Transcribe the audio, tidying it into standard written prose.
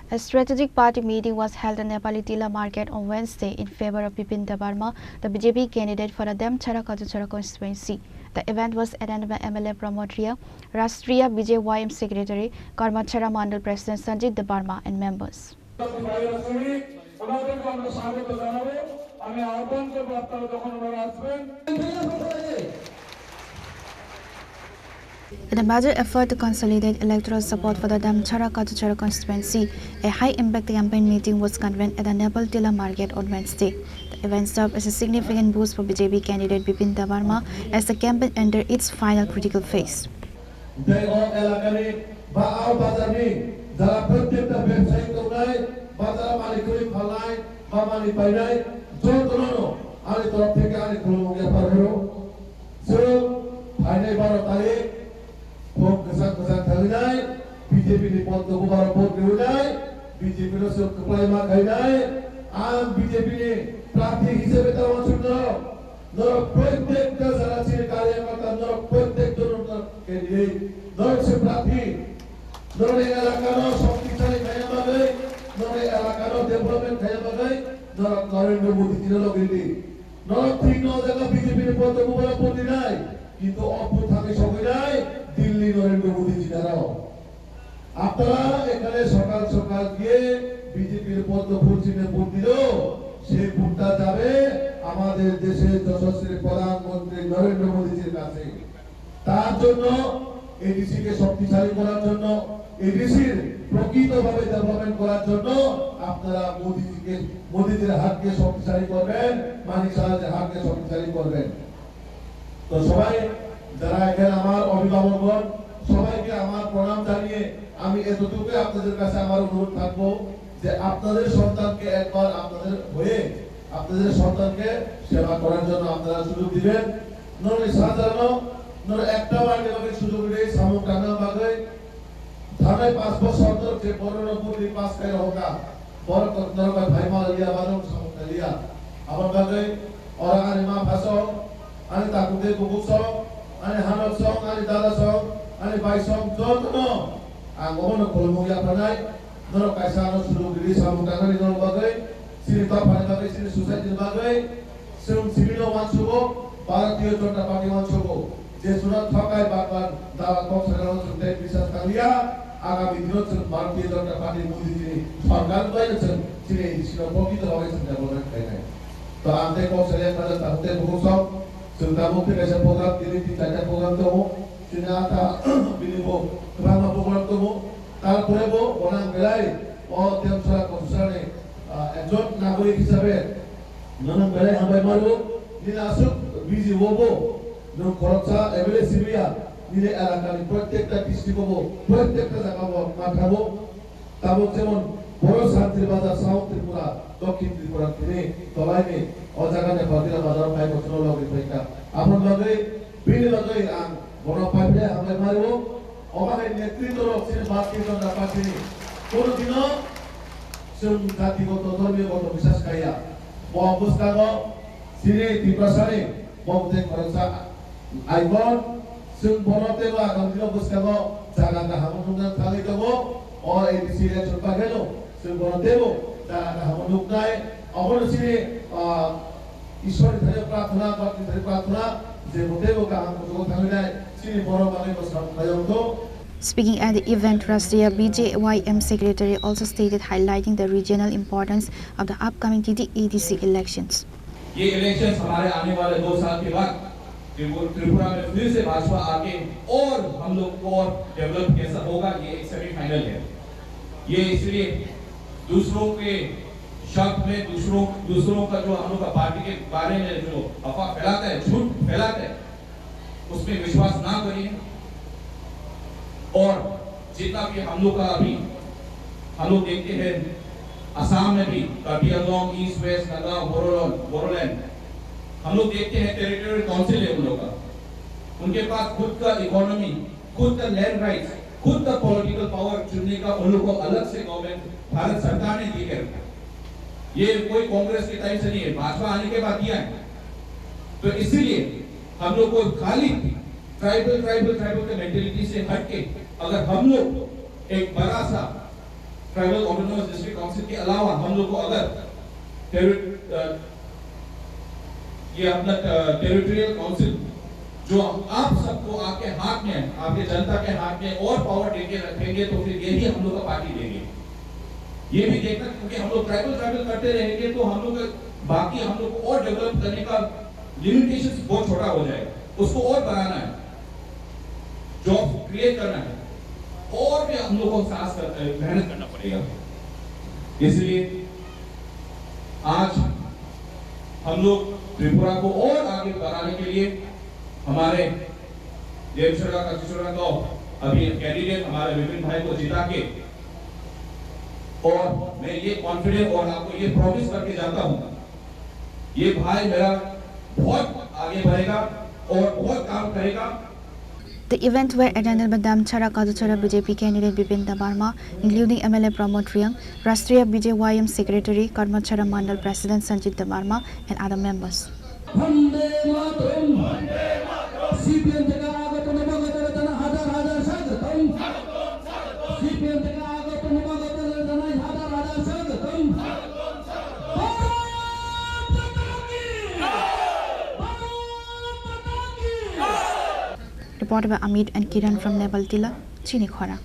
A strategic party meeting was held at Nepali Tila Market on Wednesday in favor of Bipin Debarma, the BJP candidate for the Damchara Kajachara constituency. The event was attended by MLA Pramod Ria, Rashtriya BJYM Secretary, Karmachara Mandal President Sanjit Debarma and members. In a major effort to consolidate electoral support for the Damchara Kajachara constituency, a high-impact campaign meeting was convened at the Nepal Tila Market on Wednesday. The event served as a significant boost for BJP candidate Bipin Debarma as the campaign entered its final critical phase. BJP ni pon ko bara pon ke udai BJP no se supply ma khainai am BJP ni प्रार्थी हिसाबे त वचुनो नर प्रत्येक जराची कार्यकर्ता नर प्रत्येक जन candidate नर से प्रार्थी नर एलाकानो शक्तिशाली खाया बागै नर एलाकानो डेभलपमेन्ट खाया बागै नर नरेन्द्र मोदी जिन लगिति नर ठीक न जगह बीजेपी नि पद को bara pon dinai কিন্তু অপু থাকে সবাই দিল্লি নরেন্দ্র মোদি জিনারাও আপনারা এখানে সকাল সকাল গিয়ে বিজেপির পদ্ম ফুল চিহ্নে ভোট দিল সেই ভোটটা যাবে আমাদের দেশের যশস্বী প্রধানমন্ত্রী নরেন্দ্র মোদিজির কাছে তার জন্য এডিসি কে শক্তিশালী করার জন্য এডিসির প্রকৃতভাবে ডেভেলপমেন্ট করার জন্য আপনারা মোদিজির হাতকে শক্তিশালী করবেন মানিক সাহেবের হাতকে শক্তিশালী করবেন তো সবাই যারা এখানে আমার অভিভাবকগণ সবাইকে আমার প্রণাম জানিয়ে আমি এতটুকু আপনাদের কাছে আমার অনুরোধ থাকবো যে আপনাদের সন্তানকে একবার আপনাদের হয়ে আপনাদের সন্তানকে সেবা করার জন্য আপনারা সুযোগ দিবেন নরে সাধারণ নরে একটা বাড়ি আমাকে সুযোগ দেই সামু টানা বাগে ধানে 5 বছর ধরে যে বড়নপুরি পাস করে হোকা বড় কতর ভাই মালিয়া বারম সামু লিয়া আমার বাগে ওরা আরে মা ভাষা আরে তাকুতে বুকুসো আরে হানক সং আরে দাদা সং আরে ভাই সং যতনো আগমন কলমুয়া প্রাণায় নর কাইসানো সুযোগ দিলি সামুটানা নিন বাগৈ সিনি তাপানি বাগৈ সিনি সোসাইটি বাগৈ সুম সিমিনো মানসুগো ভারতীয় জনতা পার্টি মানসুগো যে সুরত ঠকায় বারবার দাওয়া কম সাধারণ সুনতে বিশ্বাস কালিয়া আগামী দিনত ভারতীয় জনতা পার্টি মোদি জি সরকার বাইরেছেন যিনি ছিল প্রকৃত ভাবে ডেভেলপমেন্ট খায় তো আমতে কম সালে তাদের তাতে বহুসব সুলতামুখী কাছে প্রোগ্রাম তিনি 3-4টা প্রোগ্রাম দেবো তিনি আতা বিনিব গ্রামা প্রোগ্রাম দেবো তারপরে ওনার বেলায় দেমছড়া কনসার্নে একজন নাগরিক হিসাবে নানান বেলায় আমরা মারবো নিয়ে আসুক বিজি হবো নন খরচা এমএলএ সিবিয়া নিয়ে এলাকার প্রত্যেকটা ডিস্ট্রিক্ট হবো প্রত্যেকটা জায়গা মাঠাবো তারপর যেমন বড় শান্তির বাজার সাউথ ত্রিপুরা দক্ষিণ ত্রিপুরা তিনি তলাইনে ও জায়গাতে ভাতিরা বাজার পাই বছর লগে পরীক্ষা আপনার লগে বিনি লগে বড় পাইলে আমরা মারবো অবাহে নেতৃত্ব রক্ষে ভারতীয় জনতা পার্টি কোনদিনও জাতিগত ধর্মীয়গত বিশ্বাস খাইয়া অবস্থাগ সিনে ত্রিপ্রাসারে বমতে খরচা আইগন जों बरतेबो आगामी दिनाव बस्कागो जागा हामनुगनान थालै दङ अ एडिसि इलेक्शन पागेलो जों बरतेबो जागा हामनुगनाय अबनसिनि ईश्वरनि थाखाय प्रार्थना भक्ति थाखाय प्रार्थना जे बतेबो गाहाम खौ थांनाय सिनि बर बागै बसामनायखौ. Speaking at the event, Rashtriya BJYM Secretary also stated, highlighting the regional importance of the upcoming TT-ADC elections. ये इलेक्शंस हमारे आने वाले 2 साल के बाद त्रिपुरा में फिर से भाजपा आके और हम लोग को और डेवलप कैसा होगा ये एक सेमीफाइनल है. ये इसलिए दूसरों के शब्द में दूसरों का जो हम लोग का पार्टी के बारे में जो अफवाह फैलाता है, झूठ फैलाता है, उसमें विश्वास ना करिए. और जितना भी हम लोग का अभी हम लोग देखते हैं असम में भी कार्बी आंगलोंग, ईस्ट वेस्ट, नगांव, बोडोलैंड हम लोग देखते हैं टेरिटोरियल काउंसिल है उन लोग का. उनके पास खुद का इकोनॉमी, खुद का लैंड राइट्स, खुद का पॉलिटिकल पावर चुनने का उन लोग को अलग से गवर्नमेंट भारत सरकार ने दी है. ये कोई कांग्रेस के टाइम से नहीं है, भाजपा आने के बाद दिया है. तो इसलिए हम लोग को खाली ट्राइबल के मेंटेलिटी से हट के अगर हम लोग एक बड़ा सा ट्राइबल ऑटोनोमस डिस्ट्रिक्ट काउंसिल के अलावा हम लोग को अगर ये अपना टेरिटोरियल काउंसिल जो आप सबको आपके हाथ में, आपके जनता के हाथ में और पावर देके रखेंगे, तो फिर यही हम लोग का पार्टी देंगे। ये भी देखना, क्योंकि हम लोग ट्राइबल करते रहेंगे तो हम लोग बाकी हम लोग को और डेवलप करने का लिमिटेशंस बहुत छोटा हो जाएगा, उसको और बढ़ाना है, जॉब क्रिएट करना है, और भी हम लोग को मेहनत करना पड़ेगा। इसलिए आज हम लोग त्रिपुरा को और आगे बढ़ाने के लिए हमारे देवशरा का तो अभी कैंडिडेट हमारे विपिन भाई को जिता के, और मैं ये कॉन्फिडेंट और आपको ये प्रॉमिस करके जाता हूं, ये भाई मेरा बहुत आगे बढ़ेगा और बहुत काम करेगा। The event were attended by Damchara Kaduchara BJP candidate Bipin Debarma, including MLA Pramod Riyang, Rashtriya BJYM Secretary Karmachara Mandal President Sanjit Debarma, and other members. Reported by Amit and Kiran from Nepal Tila, Chini Khora.